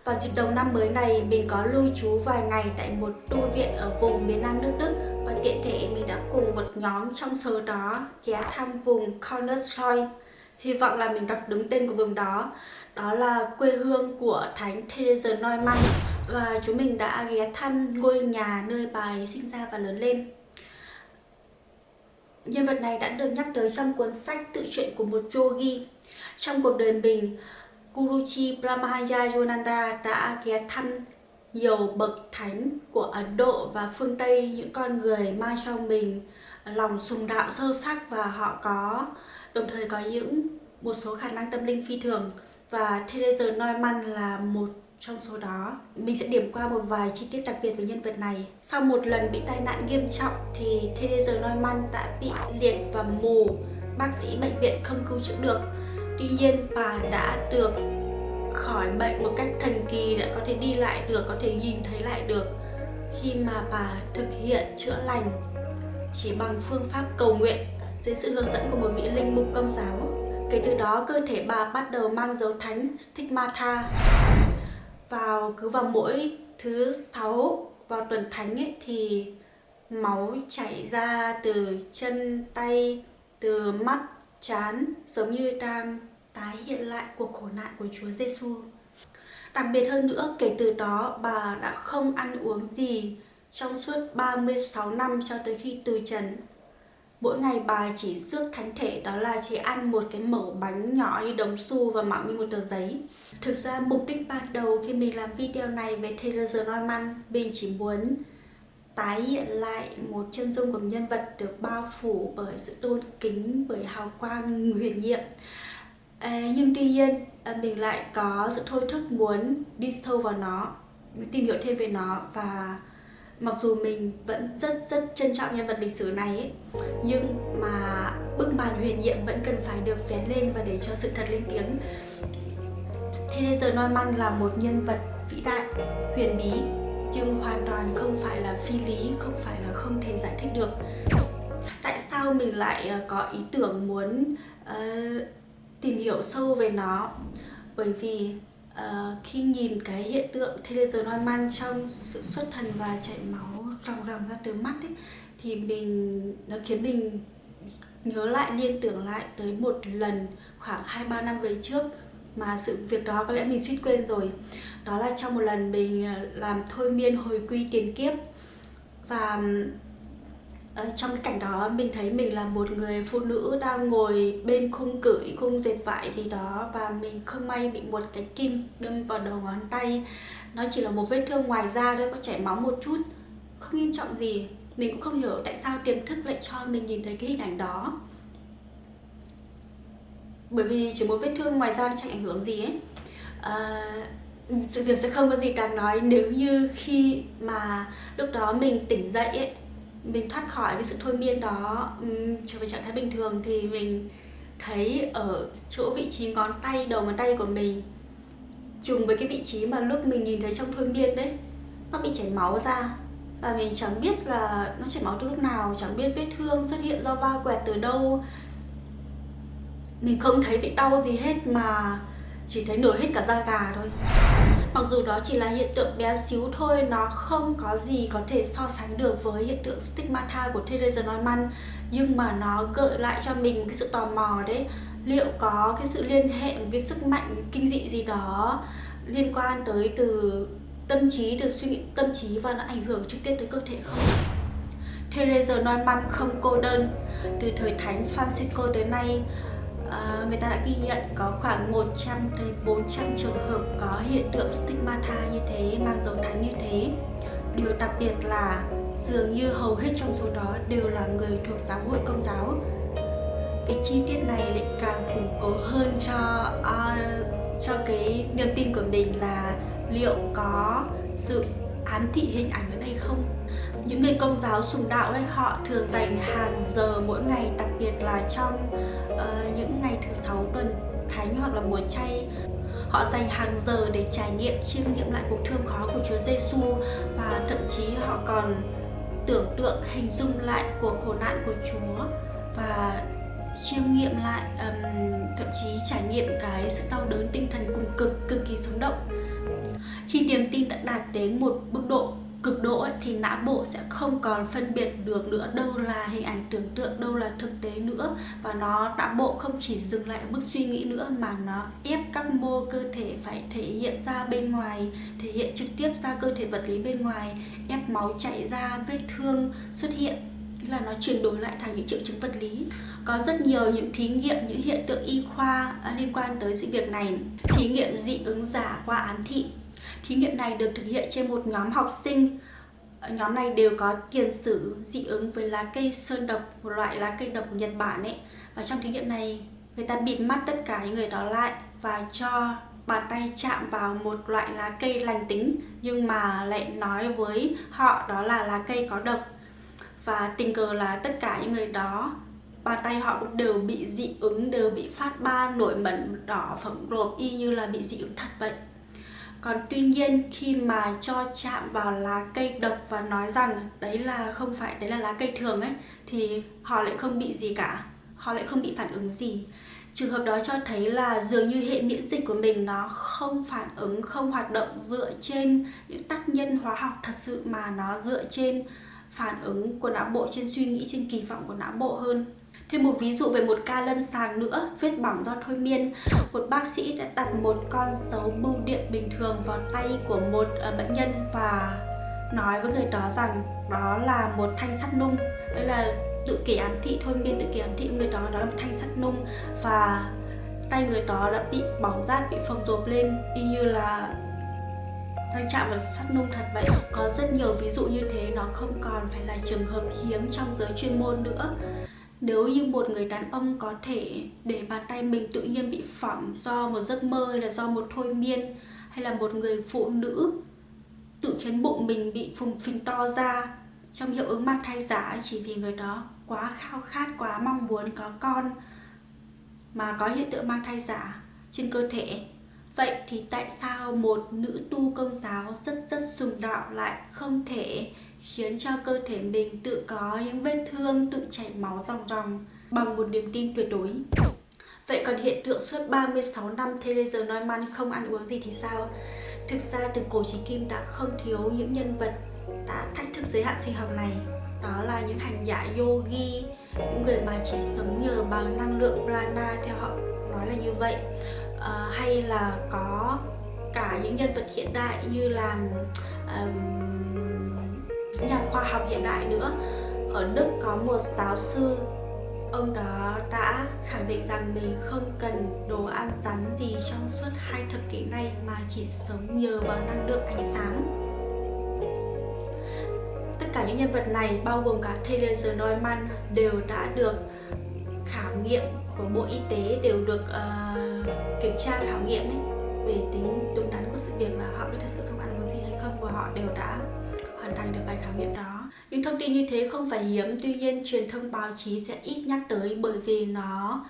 Vào dịp đầu năm mới này, mình có lưu trú vài ngày tại một tu viện ở vùng miền Nam nước Đức và tiện thể mình đã cùng một nhóm trong số đó ghé thăm vùng Cornerstone. Hy vọng là mình đọc đúng tên của vùng đó. Đó là quê hương của Thánh Therese Neumann và chúng mình đã ghé thăm ngôi nhà nơi bà ấy sinh ra và lớn lên. Nhân vật này đã được nhắc tới trong cuốn sách tự truyện của một yogi. Trong cuộc đời mình, Guruji Brahmaya Yonanda đã ghé thăm nhiều bậc thánh của Ấn Độ và phương Tây, những con người mang trong mình lòng sùng đạo sâu sắc và họ đồng thời có một số khả năng tâm linh phi thường, và Therese Neumann là một trong số đó. Mình sẽ điểm qua một vài chi tiết đặc biệt về nhân vật này. Sau một lần bị tai nạn nghiêm trọng thì Therese Neumann đã bị liệt và mù, bác sĩ bệnh viện không cứu chữa được. Tuy nhiên bà đã được khỏi bệnh một cách thần kỳ, đã có thể đi lại được, có thể nhìn thấy lại được khi mà bà thực hiện chữa lành chỉ bằng phương pháp cầu nguyện dưới sự hướng dẫn của một vị linh mục Công giáo. Kể từ đó cơ thể bà bắt đầu mang dấu thánh stigmata. Cứ vào mỗi thứ 6 vào tuần thánh ấy, thì máu chảy ra từ chân tay, từ mắt, trán, giống như đang tái hiện lại cuộc khổ nạn của Chúa Giêsu. Đặc biệt hơn nữa, kể từ đó bà đã không ăn uống gì trong suốt 36 năm cho tới khi từ trần. Mỗi ngày bà chỉ rước thánh thể, đó là chỉ ăn một cái mẩu bánh nhỏ như đồng xu và mỏng như một tờ giấy. Thực ra mục đích ban đầu khi mình làm video này về Therese Neumann, mình chỉ muốn tái hiện lại một chân dung của nhân vật được bao phủ bởi sự tôn kính, bởi hào quang huyền nhiệm. Nhưng tuy nhiên mình lại có sự thôi thúc muốn đi sâu vào nó, tìm hiểu thêm về nó. Và mặc dù mình vẫn rất trân trọng nhân vật lịch sử này ấy, nhưng mà bức màn huyền nhiệm vẫn cần phải được vén lên và để cho sự thật lên tiếng. Therese Neumann là một nhân vật vĩ đại, huyền bí, nhưng hoàn toàn không phải là phi lý, không phải là không thể giải thích được. Tại sao mình lại có ý tưởng muốn tìm hiểu sâu về nó? Bởi vì khi nhìn cái hiện tượng Therese Neumann trong sự xuất thần và chảy máu ròng ra từ mắt ấy, thì nó khiến mình nhớ lại, liên tưởng lại tới một lần khoảng 2-3 năm về trước mà sự việc đó có lẽ mình suýt quên rồi. Đó là trong một lần mình làm thôi miên hồi quy tiền kiếp, và trong cái cảnh đó mình thấy mình là một người phụ nữ đang ngồi bên khung dệt vải gì đó, và mình không may bị một cái kim đâm vào đầu ngón tay. Nó chỉ là một vết thương ngoài da thôi, có chảy máu một chút, không nghiêm trọng gì. Mình cũng không hiểu tại sao tiềm thức lại cho mình nhìn thấy cái hình ảnh đó, bởi vì chỉ một vết thương ngoài da nó chẳng ảnh hưởng gì ấy. Sự việc sẽ không có gì đáng nói nếu như khi mà lúc đó mình tỉnh dậy ấy, mình thoát khỏi cái sự thôi miên đó, trở về trạng thái bình thường, thì mình thấy ở chỗ vị trí đầu ngón tay của mình trùng với cái vị trí mà lúc mình nhìn thấy trong thôi miên đấy, nó bị chảy máu ra. Và mình chẳng biết là nó chảy máu từ lúc nào, chẳng biết vết thương xuất hiện do va quẹt từ đâu. Mình không thấy bị đau gì hết mà chỉ thấy nổi hết cả da gà thôi. Mặc dù đó chỉ là hiện tượng bé xíu thôi, nó không có gì có thể so sánh được với hiện tượng stigmata của Therese Neumann, nhưng mà nó gợi lại cho mình cái sự tò mò đấy, liệu có cái sự liên hệ, một cái sức mạnh kinh dị gì đó liên quan tới từ tâm trí, từ suy nghĩ tâm trí, và nó ảnh hưởng trực tiếp tới cơ thể không? Therese Neumann không cô đơn. Từ thời Thánh Francisco tới nay, người ta đã ghi nhận có khoảng 100 tới 400 trường hợp có hiện tượng stigmata như thế, mang dấu thánh như thế. Điều đặc biệt là dường như hầu hết trong số đó đều là người thuộc giáo hội Công giáo. Cái chi tiết này lại càng củng cố hơn cho cái niềm tin của mình là liệu có sự ám thị hình ảnh ở đây không. Những người Công giáo sùng đạo ấy, họ thường dành hàng giờ mỗi ngày, đặc biệt là trong những ngày thứ 6 tuần thánh hoặc là mùa chay. Họ dành hàng giờ để trải nghiệm, chiêm nghiệm lại cuộc thương khó của Chúa Giêsu, và thậm chí họ còn tưởng tượng, hình dung lại cuộc khổ nạn của Chúa và chiêm nghiệm lại, thậm chí trải nghiệm cái sự đau đớn tinh thần cùng cực kỳ sống động. Khi niềm tin đã đạt đến một mức độ cực độ ấy, thì não bộ sẽ không còn phân biệt được nữa đâu là hình ảnh tưởng tượng, đâu là thực tế nữa, và não bộ không chỉ dừng lại ở mức suy nghĩ nữa mà nó ép các mô cơ thể phải thể hiện ra bên ngoài, thể hiện trực tiếp ra cơ thể vật lý bên ngoài, ép máu chảy ra, vết thương xuất hiện, là nó chuyển đổi lại thành những triệu chứng vật lý. Có rất nhiều những thí nghiệm, những hiện tượng y khoa liên quan tới sự việc này. Thí nghiệm dị ứng giả qua ám thị. Thí nghiệm này được thực hiện trên một nhóm học sinh. Nhóm này đều có tiền sử dị ứng với lá cây sơn độc, một loại lá cây độc của Nhật Bản ấy. Và trong thí nghiệm này, người ta bịt mắt tất cả những người đó lại và cho bàn tay chạm vào một loại lá cây lành tính, nhưng mà lại nói với họ đó là lá cây có độc. Và tình cờ là tất cả những người đó, bàn tay họ cũng đều bị dị ứng, đều bị phát ban, nổi mẩn đỏ phồng rộp y như là bị dị ứng thật vậy. Còn tuy nhiên khi mà cho chạm vào lá cây độc và nói rằng đấy là không phải, đấy là lá cây thường ấy, thì họ lại không bị gì cả, họ lại không bị phản ứng gì. Trường hợp đó cho thấy là dường như hệ miễn dịch của mình nó không phản ứng, không hoạt động dựa trên những tác nhân hóa học thật sự, mà nó dựa trên phản ứng của não bộ, trên suy nghĩ, trên kỳ vọng của não bộ hơn. Thêm một ví dụ về một ca lâm sàng nữa, vết bỏng do thôi miên. Một bác sĩ đã đặt một con dấu bưu điện bình thường vào tay của một bệnh nhân và nói với người đó rằng đó là một thanh sắt nung. Đấy là tự kỷ ám thị, thôi miên tự kỷ ám thị người đó, đó là một thanh sắt nung, và tay người đó đã bị bỏng rát, bị phồng rộp lên y như là đang chạm vào sắt nung thật vậy. Có rất nhiều ví dụ như thế, nó không còn phải là trường hợp hiếm trong giới chuyên môn nữa. Nếu như một người đàn ông có thể để bàn tay mình tự nhiên bị phỏng do một giấc mơ hay là do một thôi miên, hay là một người phụ nữ tự khiến bụng mình bị phình to ra trong hiệu ứng mang thai giả chỉ vì người đó quá khao khát, quá mong muốn có con mà có hiện tượng mang thai giả trên cơ thể. Vậy thì tại sao một nữ tu Công giáo rất sùng đạo lại không thể khiến cho cơ thể mình tự có những vết thương, tự chảy máu ròng bằng một niềm tin tuyệt đối? Vậy còn hiện tượng suốt 36 năm Therese Neumann không ăn uống gì thì sao? Thực ra từ cổ chí kim đã không thiếu những nhân vật đã thách thức giới hạn sinh học này. Đó là những hành giả yogi, những người mà chỉ sống nhờ bằng năng lượng prana, theo họ nói là như vậy. Hay là có cả những nhân vật hiện đại như là nhà khoa học hiện đại nữa. Ở Đức có một giáo sư, ông đó đã khẳng định rằng mình không cần đồ ăn rắn gì trong suốt 2 thập kỷ nay mà chỉ sống nhờ vào năng lượng ánh sáng. Tất cả những nhân vật này, bao gồm cả Therese Neumann, đều đã được khảo nghiệm của Bộ Y tế, đều được kiểm tra khảo nghiệm ấy, về tính đúng đắn của sự việc là họ có thật sự không ăn uống gì hay không, và họ đều đã hoàn thành được bài khảo nghiệm đó. Những thông tin như thế không phải hiếm, tuy nhiên truyền thông báo chí sẽ ít nhắc tới bởi vì nó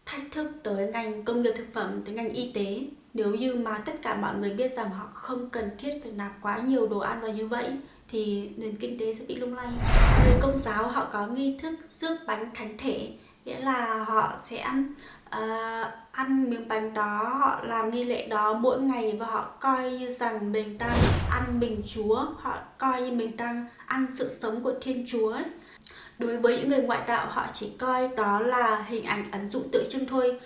thách thức tới ngành công nghiệp thực phẩm, tới ngành y tế. Nếu như mà tất cả mọi người biết rằng họ không cần thiết phải nạp quá nhiều đồ ăn vào như vậy thì nền kinh tế sẽ bị lung lay. Người Công giáo họ có nghi thức rước bánh thánh thể, nghĩa là họ sẽ ăn miếng bánh đó, họ làm nghi lễ đó mỗi ngày và họ coi như rằng mình đang ăn mình Chúa, họ coi như mình đang ăn sự sống của Thiên Chúa ấy. Đối với những người ngoại đạo, họ chỉ coi đó là hình ảnh ẩn dụ tượng trưng thôi.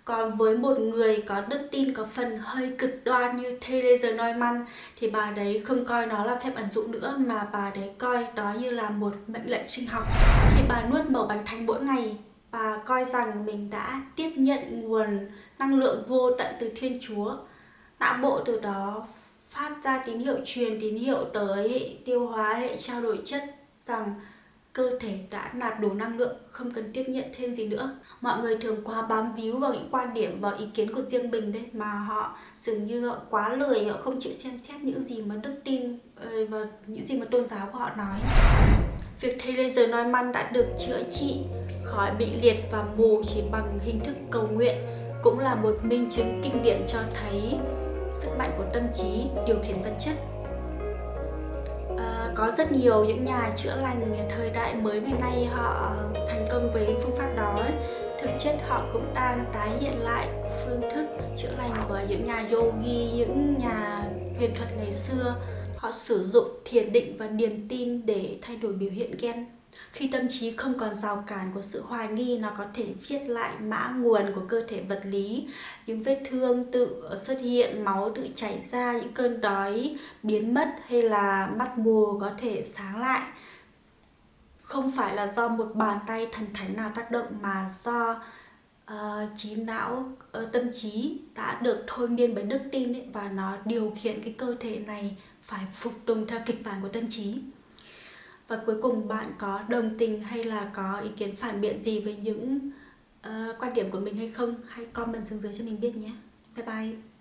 Còn với một người có đức tin có phần hơi cực đoan như Therese Neumann thì bà đấy không coi nó là phép ẩn dụ nữa, mà bà đấy coi đó như là một mệnh lệnh sinh học. Khi bà nuốt mẩu bánh thánh mỗi ngày, bà coi rằng mình đã tiếp nhận nguồn năng lượng vô tận từ Thiên Chúa. Não bộ từ đó phát ra tín hiệu, truyền tín hiệu tới hệ tiêu hóa, hệ trao đổi chất rằng cơ thể đã nạp đủ năng lượng, không cần tiếp nhận thêm gì nữa. Mọi người thường quá bám víu vào những quan điểm, vào ý kiến của riêng mình đấy, mà họ dường như họ quá lười, họ không chịu xem xét những gì mà đức tin và những gì mà tôn giáo của họ nói. Việc Therese Neumann đã được chữa trị khỏi bị liệt và mù chỉ bằng hình thức cầu nguyện cũng là một minh chứng kinh điển cho thấy sức mạnh của tâm trí điều khiển vật chất. Có rất nhiều những nhà chữa lành thời đại mới ngày nay họ thành công với phương pháp đó ấy. Thực chất họ cũng đang tái hiện lại phương thức chữa lành của những nhà yogi, những nhà huyền thuật ngày xưa, họ sử dụng thiền định và niềm tin để thay đổi biểu hiện gen. Khi tâm trí không còn rào cản của sự hoài nghi, nó có thể viết lại mã nguồn của cơ thể vật lý, những vết thương tự xuất hiện, máu tự chảy ra, những cơn đói biến mất hay là mắt mù có thể sáng lại. Không phải là do một bàn tay thần thánh nào tác động, mà do trí não, tâm trí đã được thôi miên bởi đức tin ấy, và nó điều khiển cái cơ thể này phải phục tùng theo kịch bản của tâm trí. Và cuối cùng, bạn có đồng tình hay là có ý kiến phản biện gì với những quan điểm của mình hay không? Hãy comment xuống dưới cho mình biết nhé. Bye bye.